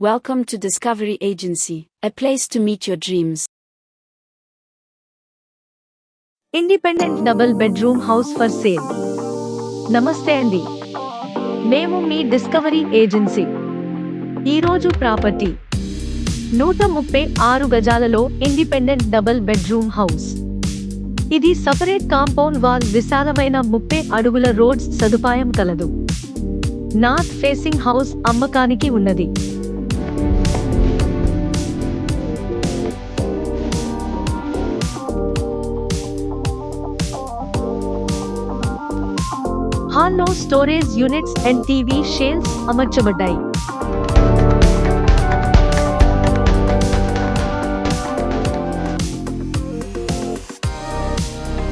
Welcome to Discovery Agency, a place to meet your dreams. Independent double bedroom house for sale. నమస్తే అండి, మేము మీ Discovery agency. ఈరోజు property 136 గజాలలో independent double bedroom house. ఇది separate compound wall, విశాలమైన 30 అడుగుల రోడ్స్ సదుపాయం కలదు. నార్త్ ఫేసింగ్ హౌస్ అమ్మకానికి ఉన్నది. హాల్లో storage units and TV shelves అమర్చబడ్డాయి.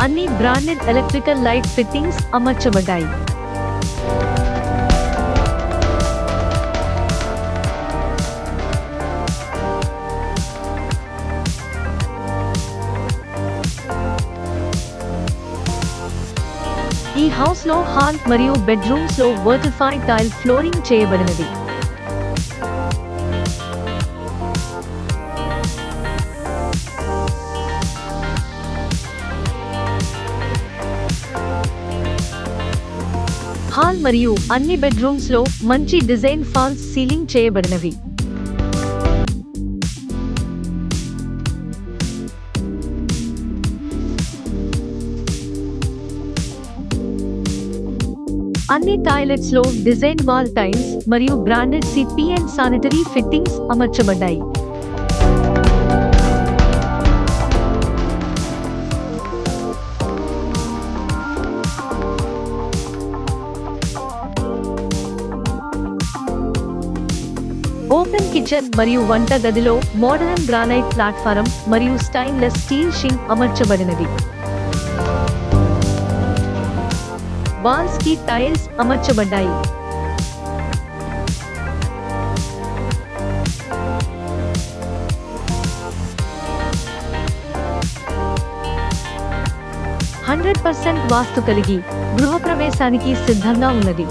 అన్ని బ్రాండెడ్ ఎలక్ట్రికల్ లైట్ ఫిట్టింగ్స్ అమర్చబడ్డాయి. ఈ హౌస్ లో హాల్ మరియు బెడ్రూమ్స్ లో వర్టిఫైడ్ టైల్ ఫ్లోరింగ్ చేయబడినది. హాల్ మరియు అన్ని బెడ్రూమ్స్ లో మంచి డిజైన్ ఫాల్స్ సీలింగ్ చేయబడినవి. అన్ని టాయిలెట్స్ లో డిజైన్ వాల్ టైల్స్ మరియు branded CP and sanitary fittings అమర్చబడ్డాయి. ఓపెన్ కిచెన్ మరియు వంట గదిలో మోడరన్ గ్రానైట్ ప్లాట్ఫారం మరియు స్టెయిన్లెస్ స్టీల్ షింక్ అమర్చబడినది. వాల్స్ కి టైల్స్ అమర్చబడ్డాయి. %100% వాస్తు కలిగి గృహప్రవేశానికి సిద్ధంగా ఉన్నది.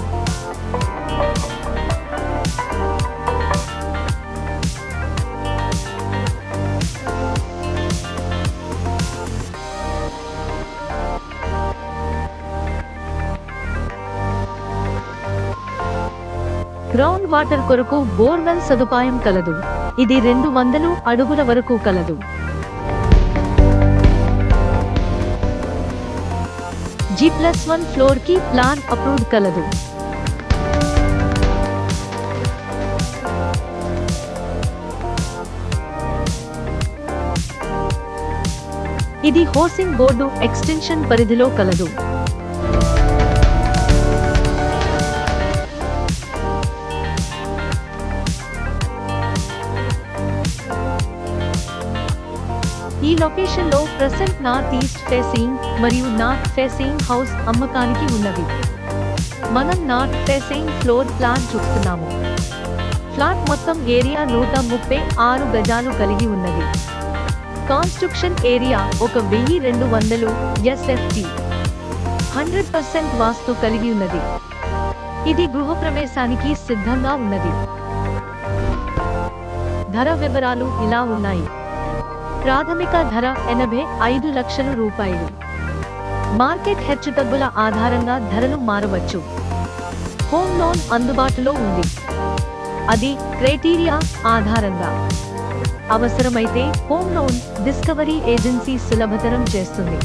గ్రౌండ్ వాటర్ కొరకు బోర్వెల్ సదుపాయం కలదు. ఇది 200 అడుగుల వరకు కలదు. G+1 ఫ్లోర్ కి ప్లాన్ అప్రూవ్డ్ కలదు. ఇది హౌసింగ్ బోర్డు ఎక్స్టెన్షన్ పరిధిలో కలదు. ఈ లొకేషన్ లో ప్రెసెంట్ నార్త్ ఈస్ట్ ఫేసింగ్ మరియు నార్త్ ఫేసింగ్ హౌస్ అమ్మకానికి ఉన్నవి. మనం నార్త్ ఫేసింగ్ ఫ్లోర్ ప్లాన్ చూస్తున్నాము. ఫ్లాట్ మొత్తం ఏరియా 136 గజాలు కలిగి ఉన్నది. Construction area 1200 SFT. 100% వాస్తు కలిగి ఉన్నది. ఇది గృహప్రవేశానికి సిద్ధంగా ఉన్నది. ధర వివరాలు ఇలా ఉన్నాయి. ప్రాథమిక ధర 85 లక్షల రూపాయలు. మార్కెట్ హెచ్చుతగ్గుల ఆధారంగా ధరలు మారవచ్చు. హోమ్ లోన్ అందుబాటులో ఉంది. అది క్రైటీరియా ఆధారంగా. అవసరమైతే హోమ్ లోన్ డిస్కవరీ ఏజెన్సీ సులభతరం చేస్తుంది.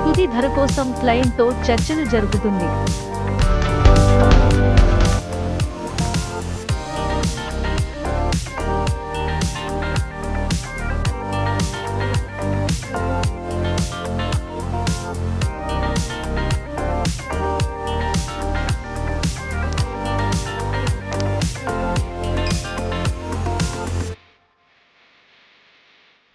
తుది ధర కోసం క్లయింట్తో చర్చలు జరుపుతుంది.